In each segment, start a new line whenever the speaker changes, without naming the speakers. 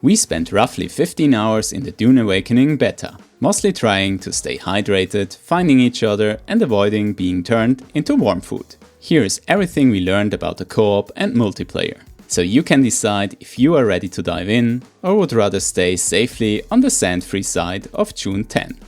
We spent roughly 15 hours in the Dune Awakening beta, mostly trying to stay hydrated, finding each other and avoiding being turned into worm food. Here is everything we learned about the co-op and multiplayer, so you can decide if you are ready to dive in or would rather stay safely on the sand-free side of Dune 10.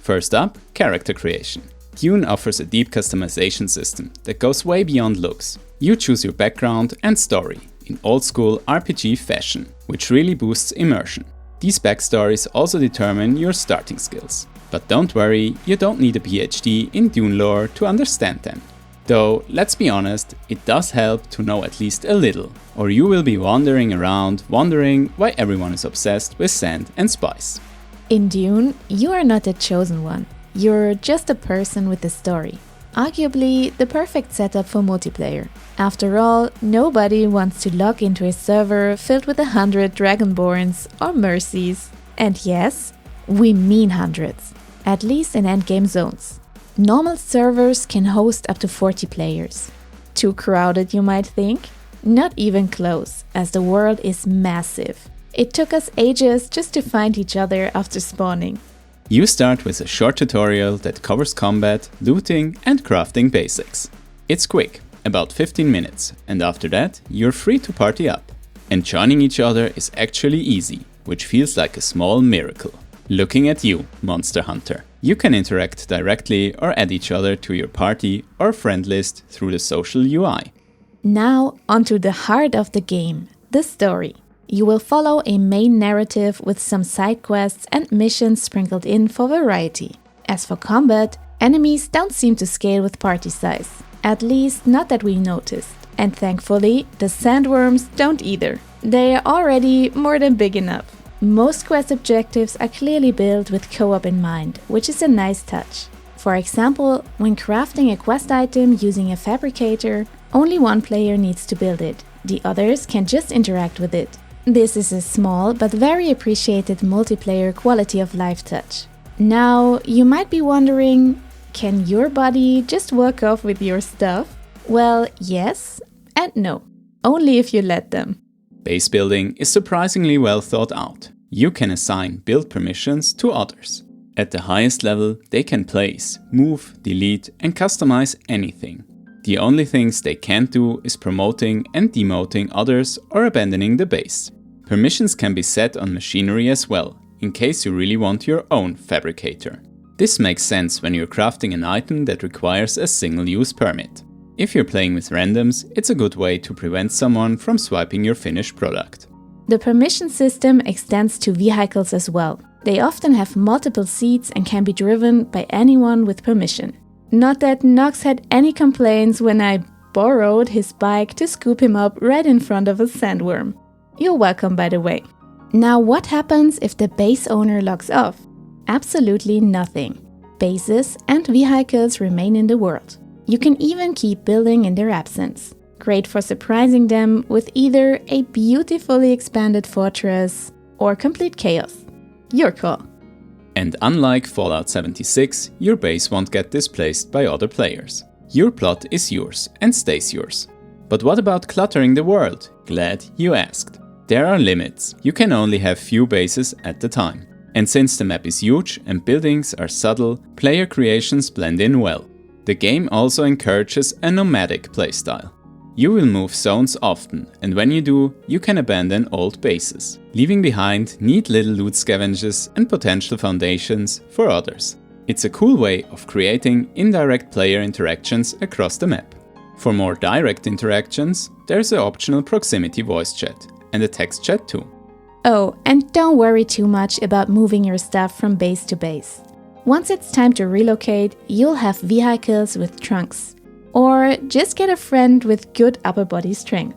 First up, character creation. Dune offers a deep customization system that goes way beyond looks. You choose your background and story in old-school RPG fashion, which really boosts immersion. These backstories also determine your starting skills. But don't worry, you don't need a PhD in Dune lore to understand them. Though, let's be honest, it does help to know at least a little, or you will be wandering around wondering why everyone is obsessed with sand and spice.
In Dune, you are not the chosen one. You're just a person with a story. Arguably, the perfect setup for multiplayer. After all, nobody wants to log into a server filled with 100 Dragonborns or Mercies. And yes, we mean hundreds, at least in endgame zones. Normal servers can host up to 40 players. Too crowded, you might think? Not even close, as the world is massive. It took us ages just to find each other after spawning.
You start with a short tutorial that covers combat, looting and crafting basics. It's quick, about 15 minutes, and after that, you're free to party up. And joining each other is actually easy, which feels like a small miracle. Looking at you, Monster Hunter. You can interact directly or add each other to your party or friend list through the social UI.
Now, onto the heart of the game, the story. You will follow a main narrative with some side quests and missions sprinkled in for variety. As for combat, enemies don't seem to scale with party size. At least not that we noticed. And thankfully, the sandworms don't either. They are already more than big enough. Most quest objectives are clearly built with co-op in mind, which is a nice touch. For example, when crafting a quest item using a fabricator, only one player needs to build it. The others can just interact with it. This is a small but very appreciated multiplayer quality of life touch. Now, you might be wondering, can your body just walk off with your stuff? Well, yes and no. Only if you let them.
Base building is surprisingly well thought out. You can assign build permissions to others. At the highest level, they can place, move, delete and customize anything. The only things they can't do is promoting and demoting others or abandoning the base. Permissions can be set on machinery as well, in case you really want your own fabricator. This makes sense when you're crafting an item that requires a single-use permit. If you're playing with randoms, it's a good way to prevent someone from swiping your finished product.
The permission system extends to vehicles as well. They often have multiple seats and can be driven by anyone with permission. Not that Nox had any complaints when I borrowed his bike to scoop him up right in front of a sandworm. You're welcome, by the way. Now, what happens if the base owner logs off? Absolutely nothing. Bases and vehicles remain in the world. You can even keep building in their absence. Great for surprising them with either a beautifully expanded fortress or complete chaos. Your call.
And unlike Fallout 76, your base won't get displaced by other players. Your plot is yours and stays yours. But what about cluttering the world? Glad you asked. There are limits. You can only have few bases at a time. And since the map is huge and buildings are subtle, player creations blend in well. The game also encourages a nomadic playstyle. You will move zones often, and when you do, you can abandon old bases, leaving behind neat little loot scavenges and potential foundations for others. It's a cool way of creating indirect player interactions across the map. For more direct interactions, there's an optional proximity voice chat, and a text chat too.
Oh, and don't worry too much about moving your stuff from base to base. Once it's time to relocate, you'll have vehicles with trunks. Or just get a friend with good upper body strength.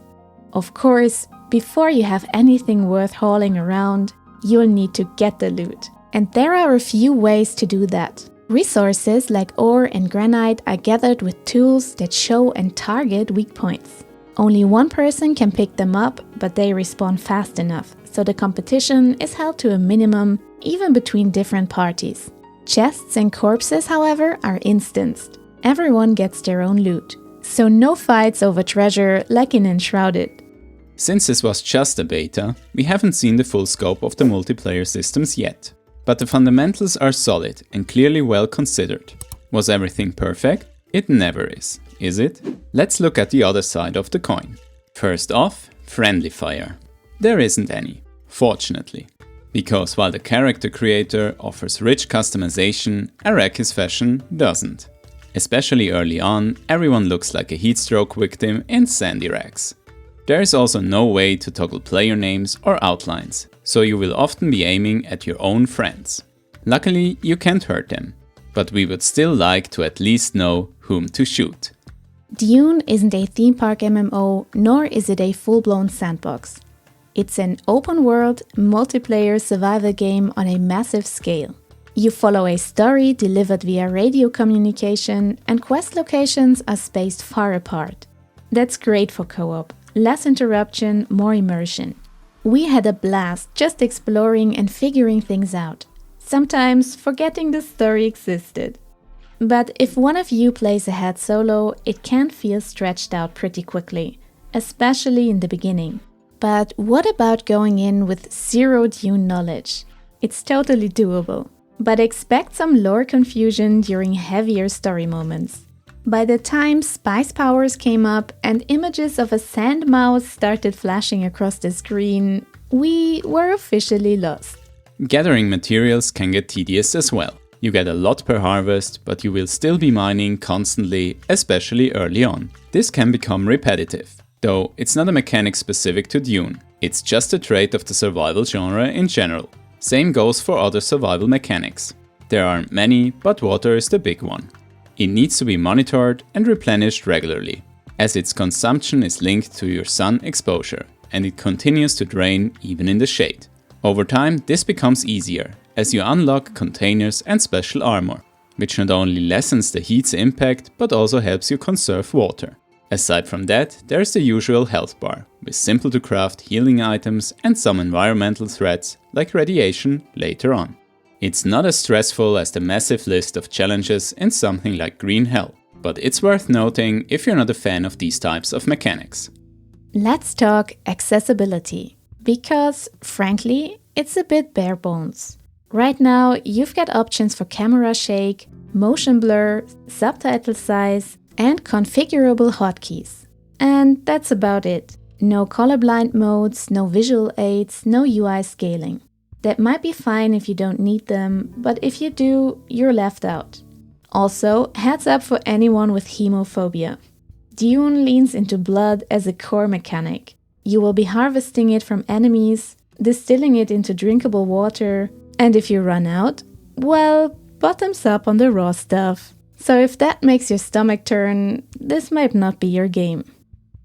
Of course, before you have anything worth hauling around, you'll need to get the loot. And there are a few ways to do that. Resources like ore and granite are gathered with tools that show and target weak points. Only one person can pick them up, but they respawn fast enough, so the competition is held to a minimum, even between different parties. Chests and corpses, however, are instanced. Everyone gets their own loot, so no fights over treasure like in Enshrouded.
Since this was just a beta, we haven't seen the full scope of the multiplayer systems yet. But the fundamentals are solid and clearly well considered. Was everything perfect? It never is it? Let's look at the other side of the coin. First off, friendly fire. There isn't any, fortunately. Because while the character creator offers rich customization, Arrakis fashion doesn't. Especially early on, everyone looks like a heatstroke victim in sandy racks. There is also no way to toggle player names or outlines, so you will often be aiming at your own friends. Luckily, you can't hurt them, but we would still like to at least know whom to shoot.
Dune isn't a theme park MMO, nor is it a full-blown sandbox. It's an open-world, multiplayer survival game on a massive scale. You follow a story delivered via radio communication, and quest locations are spaced far apart. That's great for co-op. Less interruption, more immersion. We had a blast just exploring and figuring things out, sometimes forgetting the story existed. But if one of you plays ahead solo, it can feel stretched out pretty quickly, especially in the beginning. But what about going in with zero Dune knowledge? It's totally doable, but expect some lore confusion during heavier story moments. By the time spice powers came up and images of a sand mouse started flashing across the screen, we were officially lost.
Gathering materials can get tedious as well. You get a lot per harvest, but you will still be mining constantly, especially early on. This can become repetitive. Though it's not a mechanic specific to Dune, it's just a trait of the survival genre in general. Same goes for other survival mechanics. There aren't many, but water is the big one. It needs to be monitored and replenished regularly, as its consumption is linked to your sun exposure, and it continues to drain even in the shade. Over time, this becomes easier, as you unlock containers and special armor, which not only lessens the heat's impact, but also helps you conserve water. Aside from that, there's the usual health bar, with simple to craft healing items and some environmental threats like radiation later on. It's not as stressful as the massive list of challenges in something like Green Hell, but it's worth noting if you're not a fan of these types of mechanics.
Let's talk accessibility, because frankly, it's a bit bare bones. Right now, you've got options for camera shake, motion blur, subtitle size, and configurable hotkeys. And that's about it. No colorblind modes, no visual aids, no UI scaling. That might be fine if you don't need them, but if you do, you're left out. Also, heads up for anyone with hemophobia. Dune leans into blood as a core mechanic. You will be harvesting it from enemies, distilling it into drinkable water, and if you run out, well, bottoms up on the raw stuff. So if that makes your stomach turn, this might not be your game.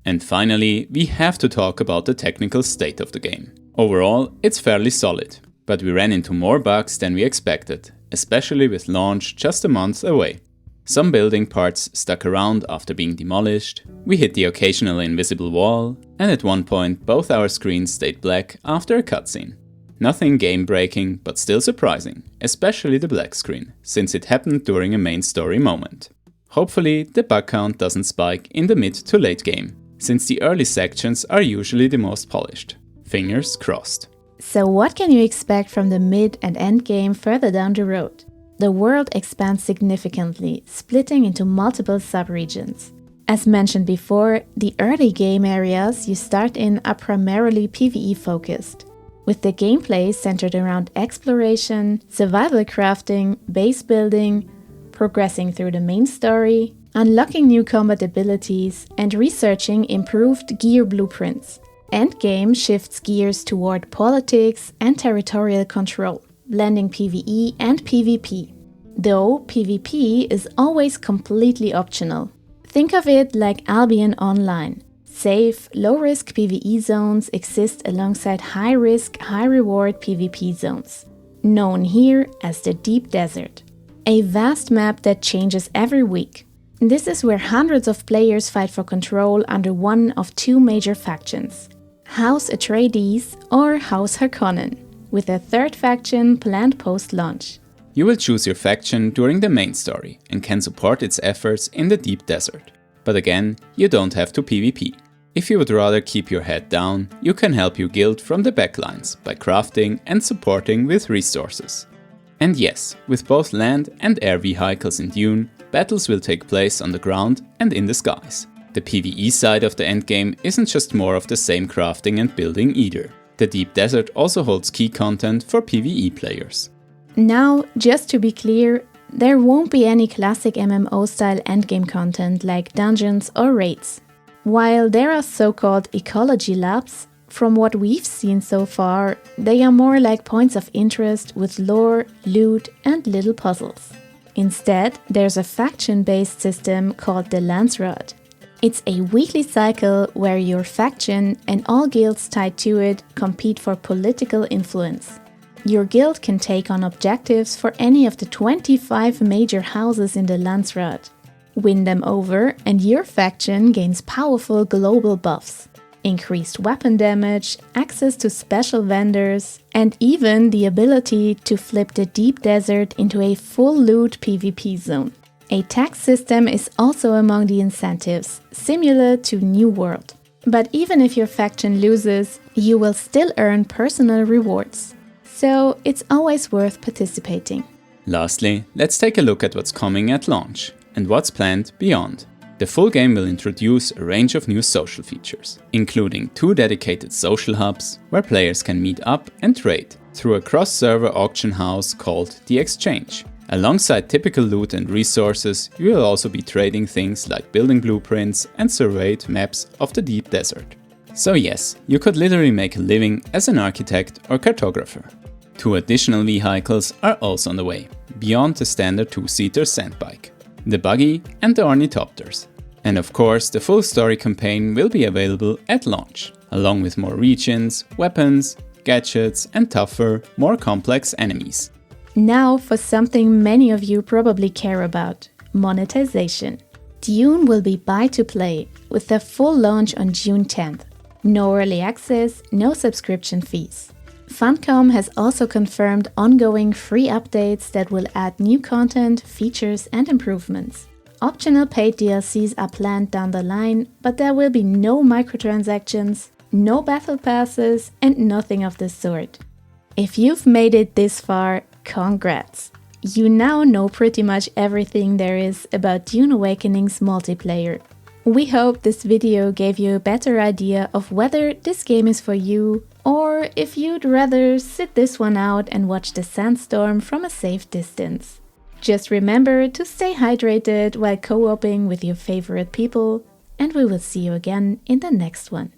And finally, we have to talk about the technical state of the game. Overall, it's fairly solid, but we ran into more bugs than we expected, especially with launch just a month away. Some building parts stuck around after being demolished, we hit the occasional invisible wall, and at one point both our screens stayed black after a cutscene. Nothing game-breaking, but still surprising, especially the black screen, since it happened during a main story moment. Hopefully, the bug count doesn't spike in the mid to late game, since the early sections are usually the most polished. Fingers crossed.
So what can you expect from the mid and end game further down the road? The world expands significantly, splitting into multiple subregions. As mentioned before, the early game areas you start in are primarily PvE focused, with the gameplay centered around exploration, survival crafting, base building, progressing through the main story, unlocking new combat abilities, and researching improved gear blueprints. Endgame shifts gears toward politics and territorial control, blending PvE and PvP. Though PvP is always completely optional. Think of it like Albion Online. Safe, low-risk PvE zones exist alongside high-risk, high-reward PvP zones, known here as the Deep Desert. A vast map that changes every week. This is where hundreds of players fight for control under one of two major factions, House Atreides or House Harkonnen, with a third faction planned post-launch.
You will choose your faction during the main story and can support its efforts in the Deep Desert. But again, you don't have to PvP. If you would rather keep your head down, you can help your guild from the backlines by crafting and supporting with resources. And yes, with both land and air vehicles in Dune, battles will take place on the ground and in the skies. The PvE side of the endgame isn't just more of the same crafting and building either. The Deep Desert also holds key content for PvE players.
Now, just to be clear, there won't be any classic MMO-style endgame content like dungeons or raids. While there are so-called ecology labs, from what we've seen so far, they are more like points of interest with lore, loot and little puzzles. Instead, there's a faction-based system called the Landsraad. It's a weekly cycle where your faction and all guilds tied to it compete for political influence. Your guild can take on objectives for any of the 25 major houses in the Landsraad. Win them over and your faction gains powerful global buffs, increased weapon damage, access to special vendors, and even the ability to flip the Deep Desert into a full loot PvP zone. A tax system is also among the incentives, similar to New World. But even if your faction loses, you will still earn personal rewards. So it's always worth participating.
Lastly, let's take a look at what's coming at launch and what's planned beyond. The full game will introduce a range of new social features, including 2 dedicated social hubs where players can meet up and trade through a cross-server auction house called The Exchange. Alongside typical loot and resources, you will also be trading things like building blueprints and surveyed maps of the Deep Desert. So yes, you could literally make a living as an architect or cartographer. 2 additional vehicles are also on the way, beyond the standard 2-seater sandbike, the buggy and the ornithopters. And of course, the full story campaign will be available at launch, along with more regions, weapons, gadgets and tougher, more complex enemies.
Now for something many of you probably care about: monetization. Dune will be buy to play, with the full launch on June 10th. No early access, no subscription fees. Funcom has also confirmed ongoing free updates that will add new content, features and improvements. Optional paid DLCs are planned down the line, but there will be no microtransactions, no battle passes and nothing of the sort. If you've made it this far, congrats! You now know pretty much everything there is about Dune Awakening's multiplayer. We hope this video gave you a better idea of whether this game is for you, or if you'd rather sit this one out and watch the sandstorm from a safe distance. Just remember to stay hydrated while co-oping with your favorite people, and we will see you again in the next one.